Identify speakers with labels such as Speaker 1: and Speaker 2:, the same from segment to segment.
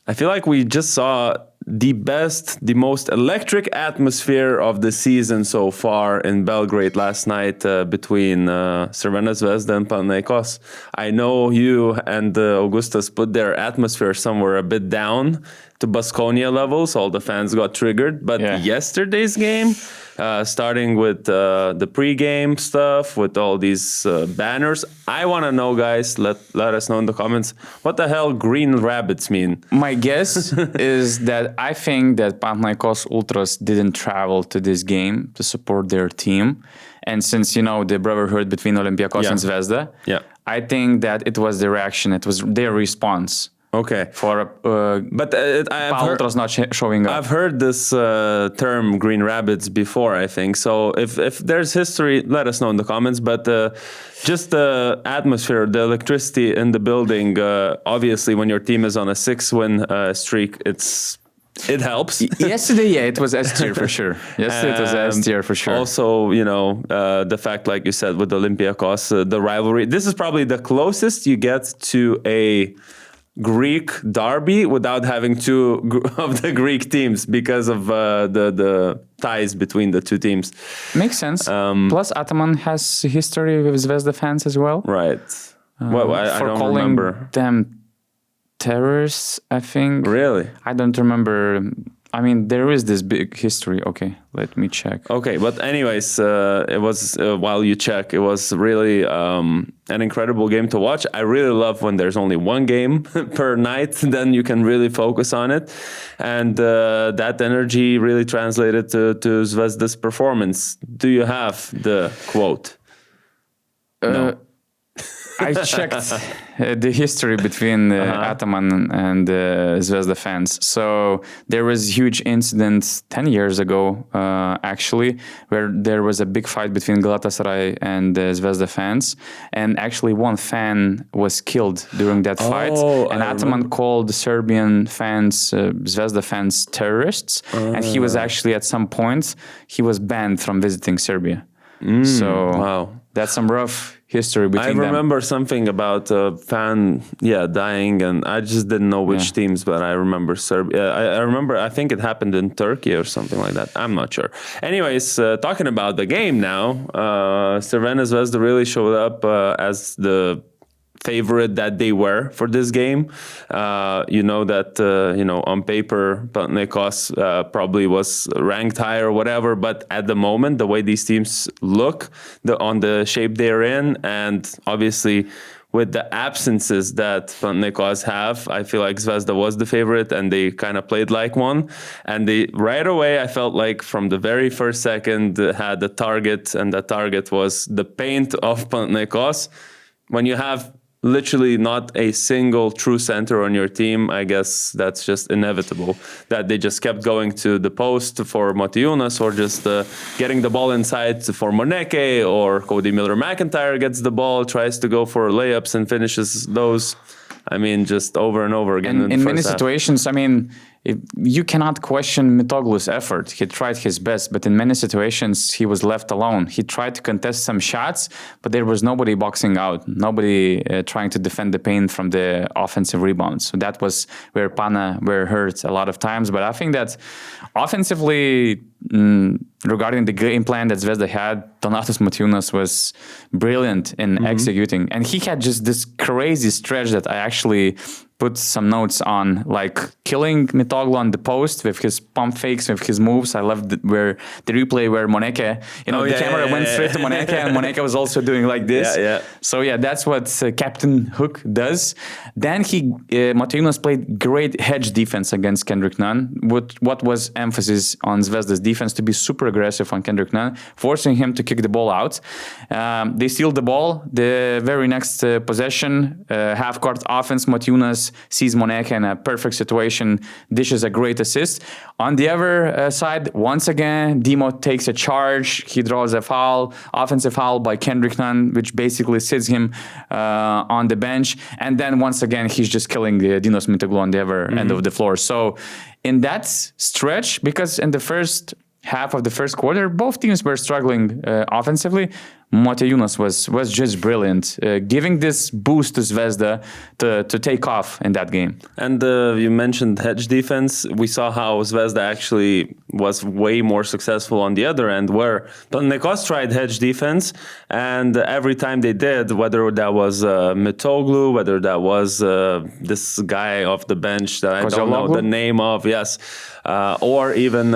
Speaker 1: I feel like we just saw the most electric atmosphere of the season so far in Belgrade last night between Crvena Zvezda and Panathinaikos. I know you and Augustus put their atmosphere somewhere a bit down to Baskonia levels. All the fans got triggered. But yesterday's game, starting with the pregame stuff, with all these banners, I want to know, guys, let us know in the comments, what the hell green rabbits mean?
Speaker 2: My guess is that I think that Panathinaikos Ultras didn't travel to this game to support their team. And since, the brotherhood between Olympiacos and Zvezda, I think that it was their reaction. It was their response.
Speaker 1: Okay.
Speaker 2: But Ultras not showing up.
Speaker 1: I've heard this term green rabbits before, I think. So if there's history, let us know in the comments. But just the atmosphere, the electricity in the building, obviously when your team is on a 6-win streak, it helps.
Speaker 2: Yesterday, it was S tier for sure. Yesterday, it was S tier for sure.
Speaker 1: Also, the fact, like you said, with Olympiacos, the rivalry. This is probably the closest you get to a Greek derby without having two of the Greek teams because of the ties between the two teams.
Speaker 2: Makes sense. Plus, Ataman has history with Zvezda fans as well.
Speaker 1: Right. Well, I don't remember.
Speaker 2: Them terrorists, I think.
Speaker 1: Really?
Speaker 2: I don't remember. I mean, there is this big history. Okay, let me check.
Speaker 1: Okay, but anyways, it was, while you check, it was really an incredible game to watch. I really love when there's only one game per night, then you can really focus on it. And that energy really translated to Zvezda's performance. Do you have the quote? No.
Speaker 2: I checked the history between Ataman and Zvezda fans. So there was a huge incident 10 years ago, actually, where there was a big fight between Galatasaray and Zvezda fans. And actually one fan was killed during that fight. And Ataman called the Serbian fans, Zvezda fans, terrorists. And he was actually, at some point, he was banned from visiting Serbia. So that's some rough history between them.
Speaker 1: I remember something about a fan, dying, and I just didn't know which teams, but I remember Serbia. I remember, I think it happened in Turkey or something like that. I'm not sure. Anyways, talking about the game now, Crvena Zvezda really showed up as the favorite that they were for this game. On paper, Panathinaikos probably was ranked higher or whatever, but at the moment, the way these teams look, on the shape they're in, and obviously with the absences that Panathinaikos have, I feel like Zvezda was the favorite, and they kind of played like one. And they right away, I felt like from the very first second, had a target, and that target was the paint of Panathinaikos. When you have literally not a single true center on your team, I guess that's just inevitable, that they just kept going to the post for Motiejunas, or just getting the ball inside for Moneke, or Cody Miller-McIntyre gets the ball, tries to go for layups and finishes those. I mean, just over and over again.
Speaker 2: In many situations, I mean, you cannot question Mitoglu's effort. He tried his best, but in many situations, he was left alone. He tried to contest some shots, but there was nobody boxing out, nobody trying to defend the paint from the offensive rebounds. So that was where Pana were hurt a lot of times. But I think that offensively, regarding the game plan that Zvezda had, Donatas Motiejunas was brilliant in executing. And he had just this crazy stretch that I actually put some notes on, like killing Mitoglu on the post with his pump fakes, with his moves. I loved the replay where Moneke, the camera went straight to Moneke, and Moneke was also doing like this. So that's what Captain Hook does. Then Motiejunas played great hedge defense against Kendrick Nunn. What was emphasis on Zvezda's defense to be super aggressive on Kendrick Nunn, forcing him to kick the ball out. They steal the ball. The very next possession, half-court offense, Motiejunas sees Moneke in a perfect situation, dishes a great assist. On the other side, once again, Demo takes a charge. He draws a foul, offensive foul by Kendrick Nunn, which basically sits him on the bench. And then once again, he's just killing Dinos Mitoglu on the other end of the floor. So in that stretch, because in the first half of the first quarter, both teams were struggling offensively, Motiejūnas was just brilliant, giving this boost to Zvezda to take off in that game.
Speaker 1: And you mentioned hedge defense. We saw how Zvezda actually was way more successful on the other end, where Panathinaikos tried hedge defense, and every time they did, whether that was Mitoglu, whether that was this guy off the bench that I don't know the name of, yes, or even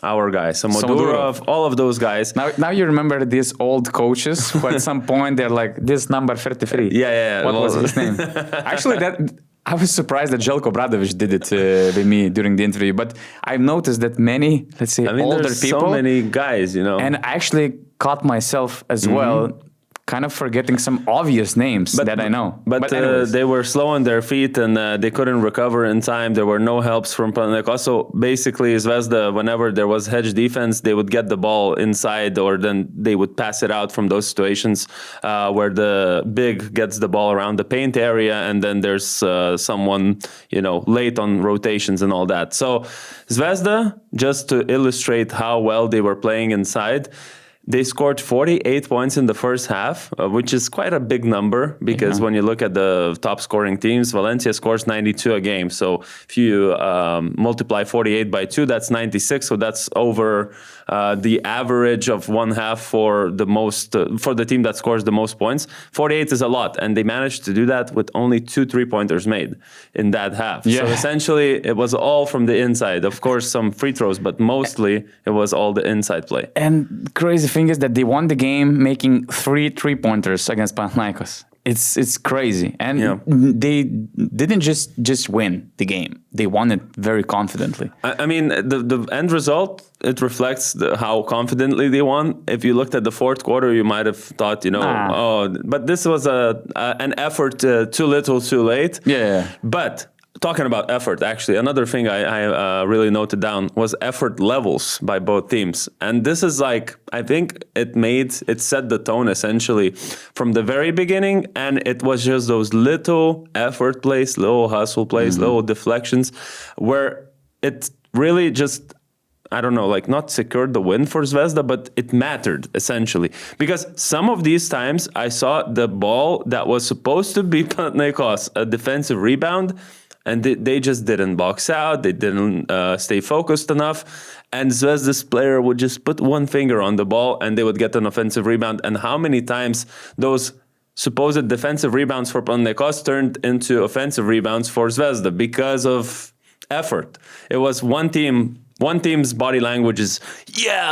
Speaker 1: our guy, Samodurov, all of those guys.
Speaker 2: Now you remember these old coaches who at some point they're like, this number 33.
Speaker 1: Yeah.
Speaker 2: What was his name? Actually, I was surprised that Željko Bradović did it with me during the interview, but I've noticed that many, let's say, older people.
Speaker 1: So many guys,
Speaker 2: And I actually caught myself as well kind of forgetting some obvious names that I know.
Speaker 1: But they were slow on their feet and they couldn't recover in time. There were no helps from Panathinaikos. So basically, Zvezda, whenever there was hedge defense, they would get the ball inside, or then they would pass it out from those situations where the big gets the ball around the paint area, and then there's someone, late on rotations and all that. So Zvezda, just to illustrate how well they were playing inside, they scored 48 points in the first half, which is quite a big number because when you look at the top scoring teams, Valencia scores 92 a game. So if you multiply 48 by 2, that's 96. So that's over the average of one half for the most for the team that scores the most points. 48 is a lot, and they managed to do that with only 2 3-pointers made in that half. So essentially, it was all from the inside. Of course, some free throws, but mostly it was all the inside play.
Speaker 2: And crazy thing is that they won the game making 3 3-pointers against Panathinaikos. It's crazy. And they didn't just win the game. They won it very confidently.
Speaker 1: I mean, the end result, it reflects how confidently they won. If you looked at the fourth quarter, you might have thought, but this was an effort too little, too late.
Speaker 2: Yeah.
Speaker 1: But talking about effort, actually, another thing I really noted down was effort levels by both teams. And this is I think it set the tone essentially from the very beginning. And it was just those little effort plays, little hustle plays, little deflections where it really just, I don't know, not secured the win for Zvezda, but it mattered essentially. Because some of these times I saw the ball that was supposed to be Panathinaikos, a defensive rebound, and they just didn't box out. They didn't stay focused enough. And Zvezda's player would just put one finger on the ball and they would get an offensive rebound. And how many times those supposed defensive rebounds for Panathinaikos turned into offensive rebounds for Zvezda because of effort. It was one team's body language is,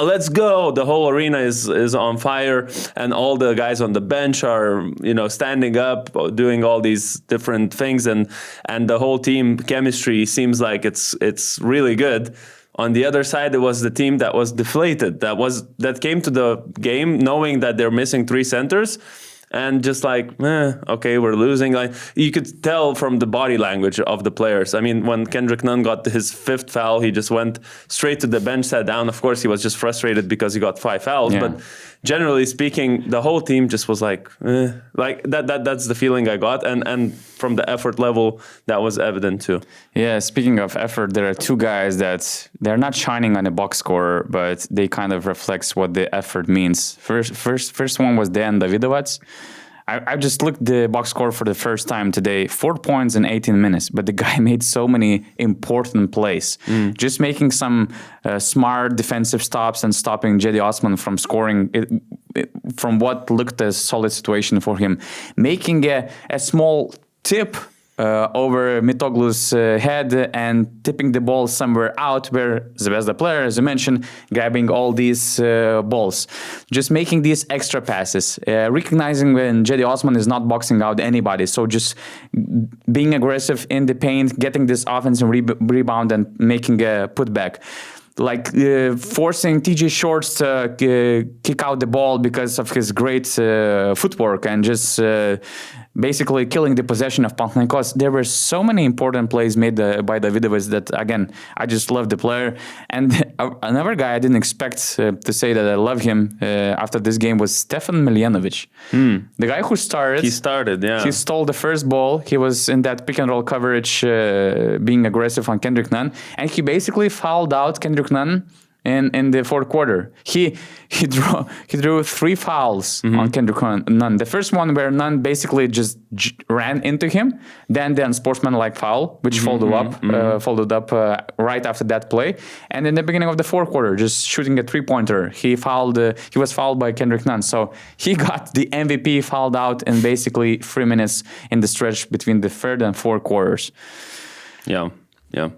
Speaker 1: let's go. The whole arena is on fire, and all the guys on the bench are, standing up, doing all these different things, and the whole team chemistry seems like it's really good. On the other side, it was the team that was deflated, that came to the game knowing that they're missing 3 centers. And just okay, we're losing. You could tell from the body language of the players. I mean, when Kendrick Nunn got his 5th foul, he just went straight to the bench, sat down. Of course, he was just frustrated because he got 5 fouls. But generally speaking, the whole team just was that's the feeling I got. And from the effort level, that was evident too.
Speaker 2: Yeah, speaking of effort, there are 2 guys that they're not shining on a box score, but they kind of reflects what the effort means. First one was Dejan Davidovac. I just looked the box score for the first time today, 4 points in 18 minutes, but the guy made so many important plays. Just making some smart defensive stops and stopping Cedi Osman from scoring from what looked a solid situation for him. Making a small tip over Mitoglu's head and tipping the ball somewhere out where Zvezda player, as you mentioned, grabbing all these balls. Just making these extra passes, recognizing when Cedi Osman is not boxing out anybody. So just being aggressive in the paint, getting this offensive rebound and making a putback. Forcing TJ Shorts to kick out the ball because of his great footwork and just basically killing the possession of Panathinaikos. There were so many important plays made by Davidovac that, again, I just love the player. And another guy I didn't expect to say that I love him after this game was Stefan Miljanovic. The guy who started.
Speaker 1: He started, yeah.
Speaker 2: He stole the first ball. He was in that pick and roll coverage being aggressive on Kendrick Nunn. And he basically fouled out Kendrick Nunn in the fourth quarter. He drew 3 fouls on Kendrick Nunn. The first one where Nunn basically just ran into him, then the unsportsmanlike foul, which followed up right after that play, and in the beginning of the fourth quarter, just shooting a 3-pointer. He was fouled by Kendrick Nunn, so he got the MVP fouled out in basically 3 minutes in the stretch between the third and fourth quarters.
Speaker 1: Yeah. I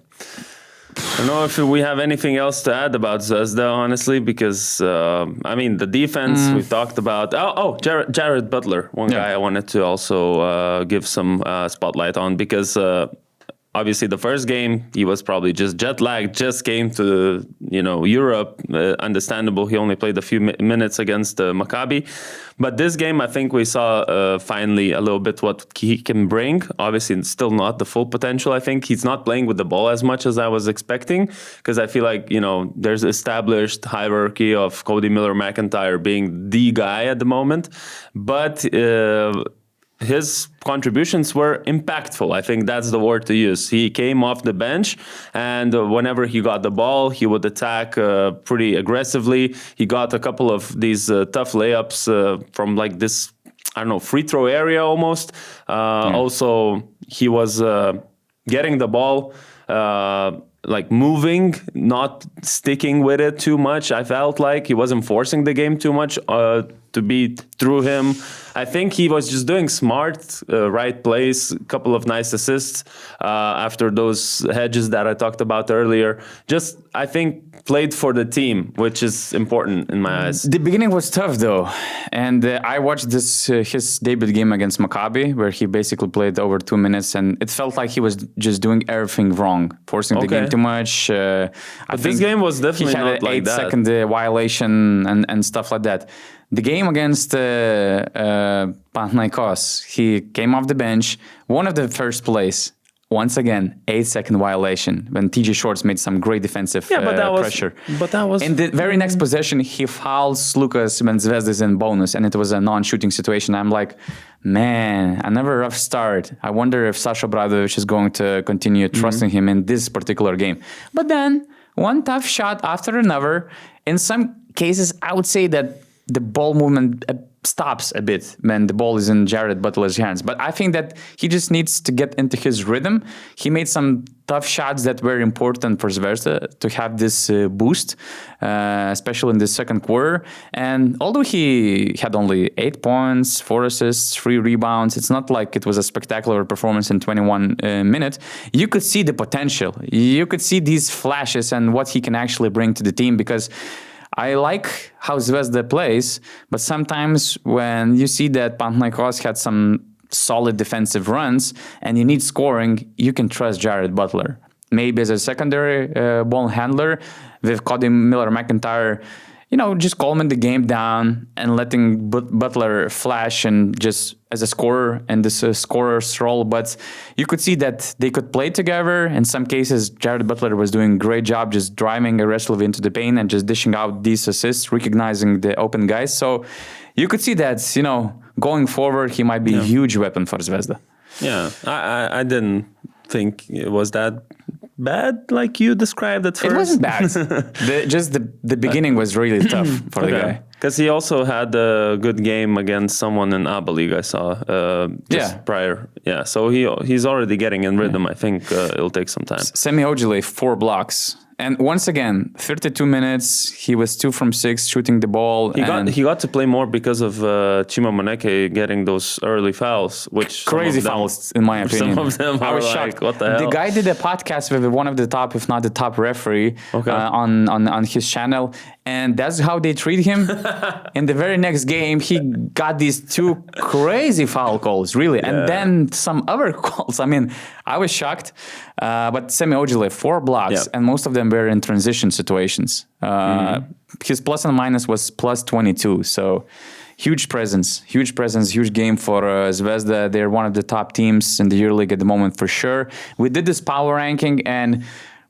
Speaker 1: don't know if we have anything else to add about Zvezda, honestly, because, the defense we've talked about. Jared Butler, one guy I wanted to also give some spotlight on, because obviously the first game, he was probably just jet lagged, just came to, Europe. Understandable, he only played a few minutes against Maccabi. But this game, I think we saw finally a little bit what he can bring. Obviously, it's still not the full potential. I think he's not playing with the ball as much as I was expecting, because I feel like, there's established hierarchy of Cody Miller-McIntyre being the guy at the moment. But his contributions were impactful. I think that's the word to use. He came off the bench, and whenever he got the ball, he would attack pretty aggressively. He got a couple of these tough layups from like this, free throw area almost. Also, he was getting the ball, moving, not sticking with it too much. I felt like he wasn't forcing the game too much to be through him. I think he was just doing smart, right plays, a couple of nice assists after those hedges that I talked about earlier. Just, I think, played for the team, which is important in my eyes.
Speaker 2: The beginning was tough, though. And I watched his debut game against Maccabi, where he basically played over 2 minutes, and it felt like he was just doing everything wrong, forcing the game too much. I think
Speaker 1: this game was definitely not like that.
Speaker 2: He had an 8-second violation and stuff like that. The game against Panathinaikos, he came off the bench, one of the first plays. Once again, 8-second violation when TJ Shorts made some great defensive pressure.
Speaker 1: But that was
Speaker 2: in the very next possession, he fouls Lucas when Zvezda is in bonus, and it was a non-shooting situation. I'm like, man, another rough start. I wonder if Sasha Obradovic is going to continue trusting him in this particular game. But then, one tough shot after another. In some cases, I would say that the ball movement stops a bit when the ball is in Jared Butler's hands. But I think that he just needs to get into his rhythm. He made some tough shots that were important for Zvezda to have this boost, especially in the second quarter. And although he had only 8 points, 4 assists, 3 rebounds, it's not like it was a spectacular performance in 21 minutes. You could see the potential. You could see these flashes and what he can actually bring to the team, because I like how Zvezda plays, but sometimes when you see that Panathinaikos had some solid defensive runs and you need scoring, you can trust Jared Butler. Maybe as a secondary ball handler with Cody Miller-McIntyre, just calming the game down and letting Butler flash and just as a scorer and this scorer's role. But you could see that they could play together. In some cases, Jared Butler was doing a great job just driving aggressively into the paint and just dishing out these assists, recognizing the open guys. So you could see that, going forward, he might be a huge weapon for Zvezda.
Speaker 1: Yeah, I didn't think it was that bad like you described at first.
Speaker 2: It wasn't bad. The beginning was really tough for the guy.
Speaker 1: Because he also had a good game against someone in ABA League, I saw prior. Yeah, so he's already getting in rhythm. I think it'll take some time.
Speaker 2: Semi Ojeleye, 4 blocks. And once again, 32 minutes, he was 2 from 6 shooting the ball.
Speaker 1: He got to play more because of Chima Moneke getting those early fouls, which
Speaker 2: crazy fouls, in my opinion.
Speaker 1: Some of them I was
Speaker 2: shocked.
Speaker 1: What the hell?
Speaker 2: The guy did a podcast with one of the top, if not the top referee on his channel. And that's how they treat him. In the very next game, he got these 2 crazy foul calls, really. Yeah. And then some other calls. I mean, I was shocked. But Semi Ojeleye, 4 blocks, and most of them were in transition situations. His plus and minus was plus 22. So huge presence, huge game for Zvezda. They're one of the top teams in the EuroLeague at the moment for sure. We did this power ranking, and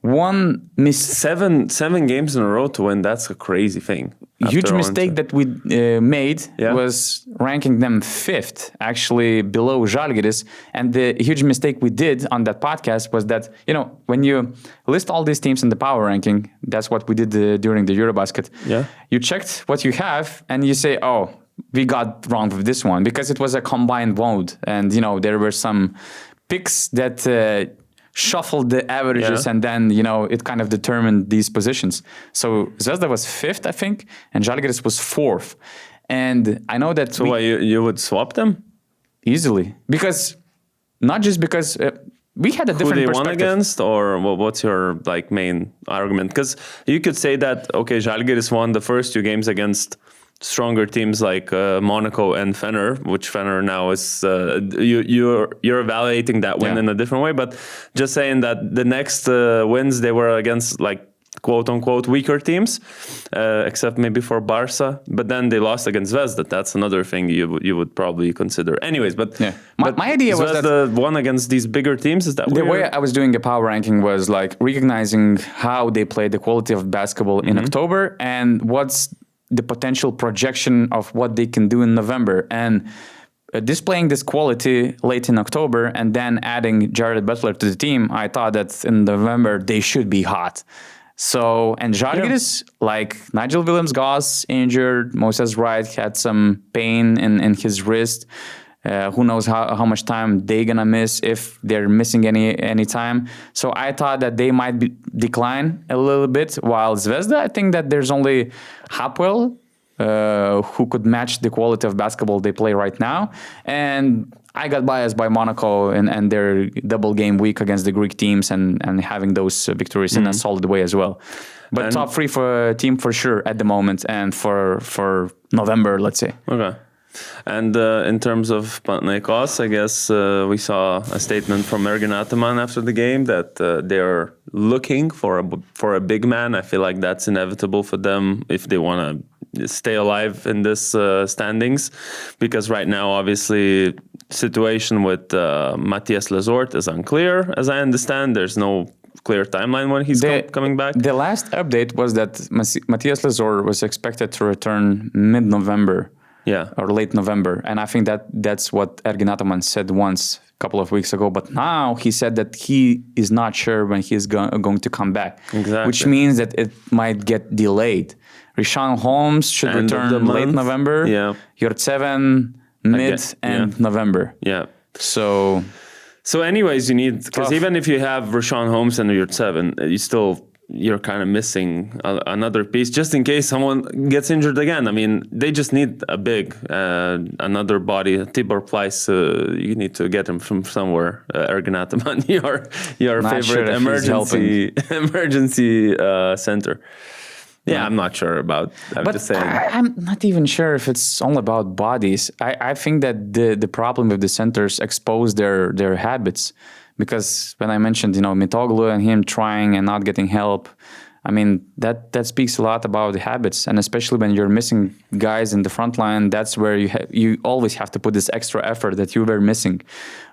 Speaker 2: one
Speaker 1: seven games in a row to win. That's a crazy thing.
Speaker 2: huge mistake that we made was ranking them 5th, actually below Žalgiris. And the huge mistake we did on that podcast was that, when you list all these teams in the power ranking, that's what we did during the Eurobasket.
Speaker 1: Yeah.
Speaker 2: You checked what you have and you say, oh, we got wrong with this one because it was a combined vote. And, there were some picks that shuffled the averages and then, it kind of determined these positions. So Zvezda was 5th, I think, and Žalgiris was 4th. And I know that...
Speaker 1: So why you would swap them?
Speaker 2: Easily. Not just because we had a different
Speaker 1: perspective. Who they
Speaker 2: perspective.
Speaker 1: won against, or what's your main argument? Because you could say that, okay, Žalgiris won the first 2 games against stronger teams like Monaco and Fener, which Fener now is you're evaluating that win in a different way, but just saying that the next wins they were against quote unquote weaker teams, except maybe for Barca, but then they lost against Zvezda. That's another thing you would probably consider. Anyways, but
Speaker 2: my idea was that
Speaker 1: Zvezda won against these bigger teams. Is that
Speaker 2: the way I was doing a power ranking was recognizing how they played, the quality of basketball in October, and what's the potential projection of what they can do in November, and displaying this quality late in October and then adding Jared Butler to the team. I thought that in November they should be hot. So, and Žalgiris, Nigel Williams-Goss injured, Moses Wright had some pain in his wrist. Who knows how much time they're gonna miss, if they're missing any time. So I thought that they might decline a little bit, while Zvezda, I think that there's only Hapoel who could match the quality of basketball they play right now. And I got biased by Monaco and their double game week against the Greek teams and having those victories in a solid way as well. But top 3 for team for sure at the moment, and for November, let's say.
Speaker 1: Okay. And in terms of Panathinaikos, I guess we saw a statement from Ergin Ataman after the game that they're looking for a big man. I feel like that's inevitable for them if they want to stay alive in this standings, because right now, obviously, situation with Matthias Lesort is unclear. As I understand, there's no clear timeline when he's coming back.
Speaker 2: The last update was that Matthias Lesort was expected to return mid-November. Or late November. And I think that's what Ergin Ataman said once a couple of weeks ago. But now he said that he is not sure when he's going to come back.
Speaker 1: Exactly.
Speaker 2: Which means that it might get delayed. Richaun Holmes should return late November. Yurtseven mid November. So
Speaker 1: anyways, you need... Because even if you have Richaun Holmes and Yurtseven, you're kind of missing another piece just in case someone gets injured again. I mean, they just need a big, another body. Tibor Pleiss, you need to get him from somewhere. Ergin Ataman, your
Speaker 2: not
Speaker 1: favorite emergency center. Yeah, I'm not sure about. I'm just saying.
Speaker 2: I'm not even sure if it's all about bodies. I think that the problem with the centers expose their habits. Because when I mentioned, Mitoglu and him trying and not getting help, I mean, that speaks a lot about the habits. And especially when you're missing guys in the front line, that's where you always have to put this extra effort that you were missing.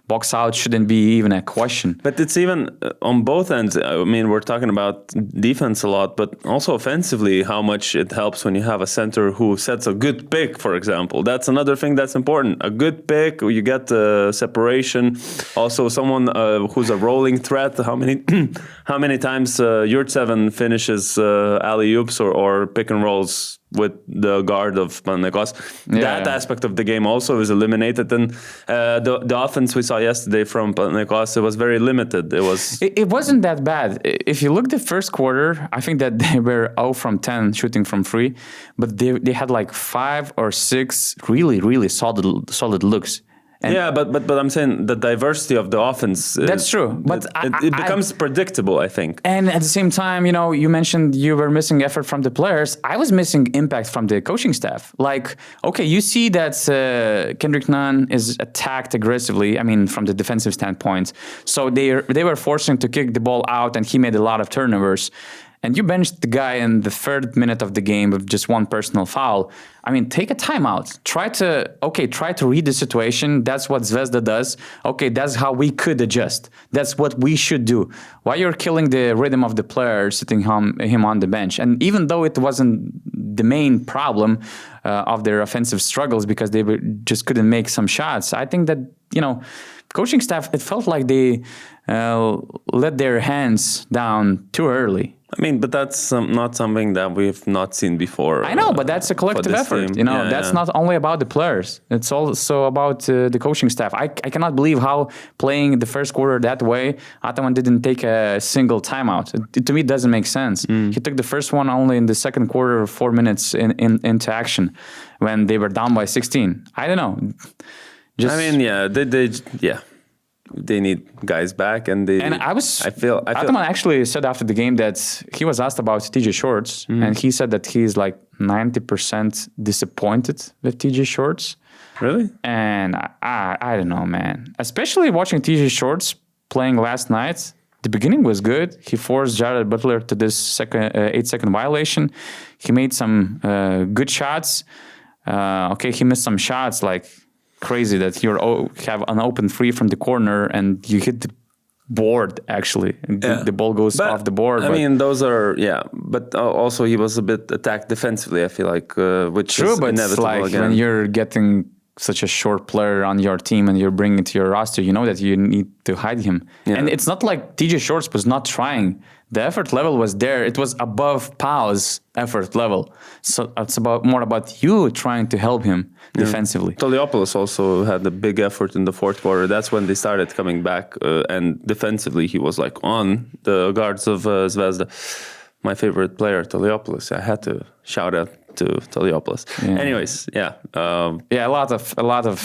Speaker 2: Box out shouldn't be even a question.
Speaker 1: But it's even on both ends. I mean, we're talking about defense a lot, but also offensively, how much it helps when you have a center who sets a good pick, for example. That's another thing that's important. A good pick, you get separation. Also, someone who's a rolling threat. How many times Yurtseven finishes alley-oops or pick and rolls with the guard of Panathinaikos. That aspect of the game also is eliminated. And the offense we saw yesterday from Panathinaikos, it was very limited. It
Speaker 2: wasn't that bad. If you look the first quarter, I think that they were 0 from 10 shooting from 3, but they had 5 or 6 really, really solid looks. And
Speaker 1: but I'm saying the diversity of the offense.
Speaker 2: That's true, but
Speaker 1: it becomes predictable, I think.
Speaker 2: And at the same time, you mentioned you were missing effort from the players. I was missing impact from the coaching staff. Okay, you see that Kendrick Nunn is attacked aggressively. I mean, from the defensive standpoint. So they were forcing to kick the ball out, and he made a lot of turnovers. and you benched the guy in the 3rd minute of the game with just one personal foul, I mean, take a timeout. Try to read the situation. That's what Zvezda does. Okay, that's how we could adjust. That's what we should do. Why you're killing the rhythm of the player, sitting him on the bench? And even though it wasn't the main problem of their offensive struggles because they just couldn't make some shots, I think that, coaching staff, it felt like they let their hands down too early.
Speaker 1: I mean, but that's not something that we've not seen before.
Speaker 2: I know, but that's a collective effort.
Speaker 1: Team.
Speaker 2: That's not only about the players. It's also about the coaching staff. I cannot believe how playing the first quarter that way, Ataman didn't take a single timeout. To me, it doesn't make sense. He took the first one only in the second quarter, 4 minutes into action when they were down by 16. I don't know.
Speaker 1: They need guys back, and
Speaker 2: Ataman actually said after the game that he was asked about TJ Shorts, and he said that he's like 90% disappointed with TJ Shorts.
Speaker 1: Really?
Speaker 2: And I don't know, man. Especially watching TJ Shorts playing last night. The beginning was good. He forced Jared Butler to this 8-second violation. He made some good shots. He missed some shots like crazy that you have an open free from the corner and you hit the board, actually. The ball goes off the board.
Speaker 1: I mean, those are, but also he was a bit attacked defensively, I feel like, which is
Speaker 2: but
Speaker 1: inevitable
Speaker 2: it's like
Speaker 1: again.
Speaker 2: when you're getting such a short player on your team and you're bringing it to your roster, you know that you need to hide him. Yeah. And it's not like TJ Shorts was not trying. The effort level was there. It was above Pau's effort level. So it's more about you trying to help him defensively.
Speaker 1: Toliopoulos also had a big effort in the 4th quarter. That's when they started coming back. And defensively, he was like on the guards of Zvezda. My favorite player, Toliopoulos. I had to shout out to Toliopoulos. Yeah. Anyways,
Speaker 2: a lot of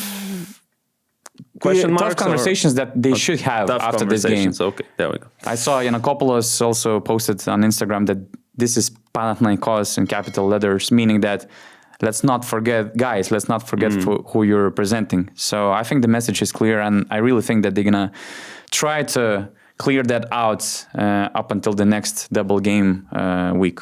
Speaker 1: question marks,
Speaker 2: tough conversations that they should have after this game.
Speaker 1: Okay, there we go.
Speaker 2: I saw Yanakopoulos also posted on Instagram that this is Panathinaikos in capital letters, meaning that let's not forget who you're representing. So I think the message is clear, and I really think that they're going to try to clear that out up until the next double game week.